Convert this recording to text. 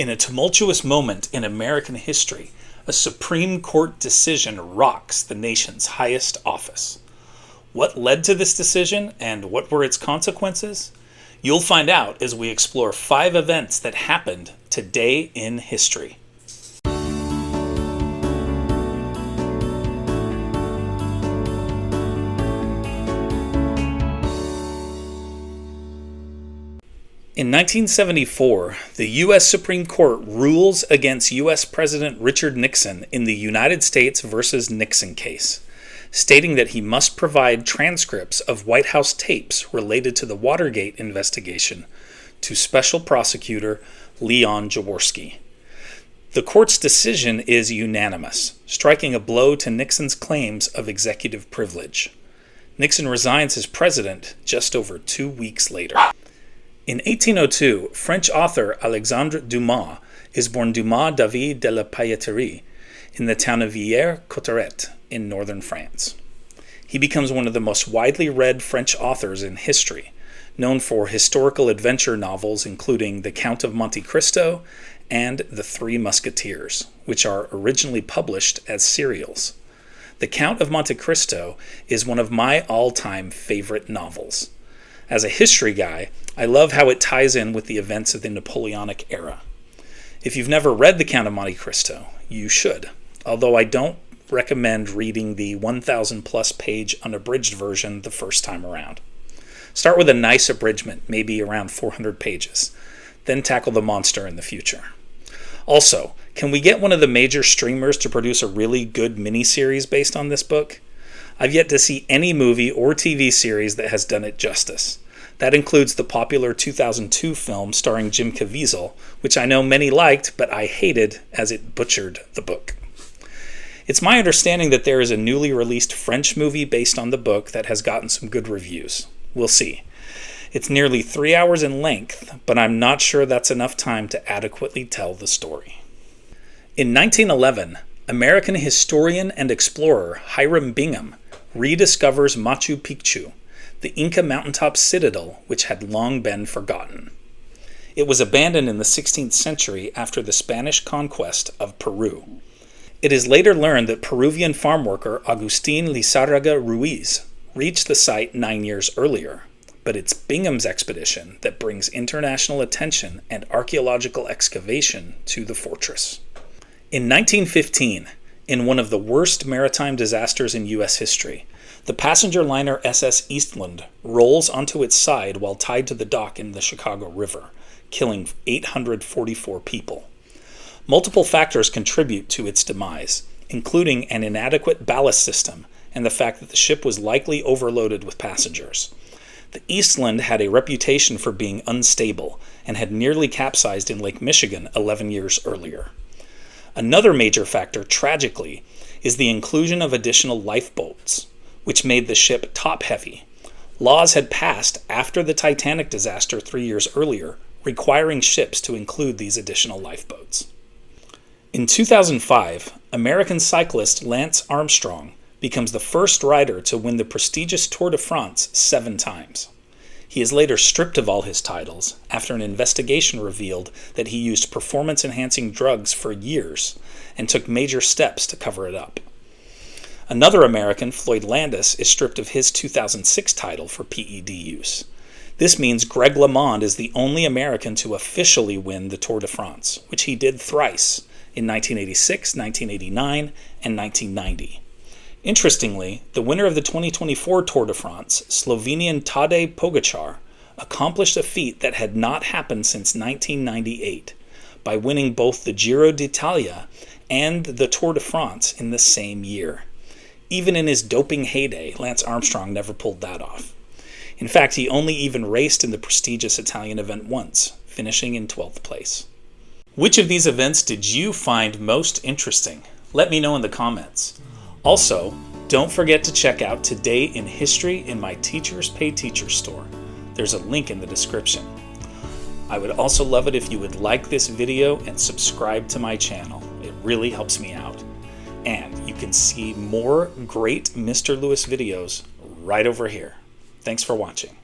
In a tumultuous moment in American history, a Supreme Court decision rocks the nation's highest office. What led to this decision and what were its consequences? You'll find out as we explore 5 events that happened today in history. In 1974, the U.S. Supreme Court rules against U.S. President Richard Nixon in the United States versus Nixon case, stating that he must provide transcripts of White House tapes related to the Watergate investigation to Special Prosecutor Leon Jaworski. The court's decision is unanimous, striking a blow to Nixon's claims of executive privilege. Nixon resigns as president just over 2 weeks later. In 1802, French author Alexandre Dumas is born Dumas David de la Pailletterie in the town of Villers-Cotterêts in northern France. He becomes one of the most widely read French authors in history, known for historical adventure novels including The Count of Monte Cristo and The Three Musketeers, which are originally published as serials. The Count of Monte Cristo is one of my all-time favorite novels. As a history guy, I love how it ties in with the events of the Napoleonic era. If you've never read The Count of Monte Cristo, you should, although I don't recommend reading the 1,000-plus page unabridged version the first time around. Start with a nice abridgment, maybe around 400 pages, then tackle the monster in the future. Also, can we get one of the major streamers to produce a really good miniseries based on this book? I've yet to see any movie or TV series that has done it justice. That includes the popular 2002 film starring Jim Caviezel, which I know many liked, but I hated as it butchered the book. It's my understanding that there is a newly released French movie based on the book that has gotten some good reviews. We'll see. It's nearly 3 hours in length, but I'm not sure that's enough time to adequately tell the story. In 1911, American historian and explorer Hiram Bingham rediscovers Machu Picchu, the Inca mountaintop citadel which had long been forgotten. It was abandoned in the 16th century after the Spanish conquest of Peru. It is later learned that Peruvian farm worker Agustin Lizárraga Ruiz reached the site 9 years earlier, but it's Bingham's expedition that brings international attention and archaeological excavation to the fortress. In 1915, in one of the worst maritime disasters in U.S. history, the passenger liner SS Eastland rolls onto its side while tied to the dock in the Chicago River, killing 844 people. Multiple factors contribute to its demise, including an inadequate ballast system and the fact that the ship was likely overloaded with passengers. The Eastland had a reputation for being unstable and had nearly capsized in Lake Michigan 11 years earlier. Another major factor, tragically, is the inclusion of additional lifeboats, which made the ship top-heavy. Laws had passed after the Titanic disaster 3 years earlier, requiring ships to include these additional lifeboats. In 2005, American cyclist Lance Armstrong becomes the first rider to win the prestigious Tour de France 7 times. He is later stripped of all his titles after an investigation revealed that he used performance-enhancing drugs for years and took major steps to cover it up. Another American, Floyd Landis, is stripped of his 2006 title for PED use. This means Greg LeMond is the only American to officially win the Tour de France, which he did thrice in 1986, 1989, and 1990. Interestingly, the winner of the 2024 Tour de France, Slovenian Tadej Pogačar, accomplished a feat that had not happened since 1998 by winning both the Giro d'Italia and the Tour de France in the same year. Even in his doping heyday, Lance Armstrong never pulled that off. In fact, he only even raced in the prestigious Italian event once, finishing in 12th place. Which of these events did you find most interesting? Let me know in the comments. Also, don't forget to check out Today in History in my Teachers Pay Teachers store. There's a link in the description. I would also love it if you would like this video and subscribe to my channel. It really helps me out. And you can see more great Mr. Lewis videos right over here. Thanks for watching.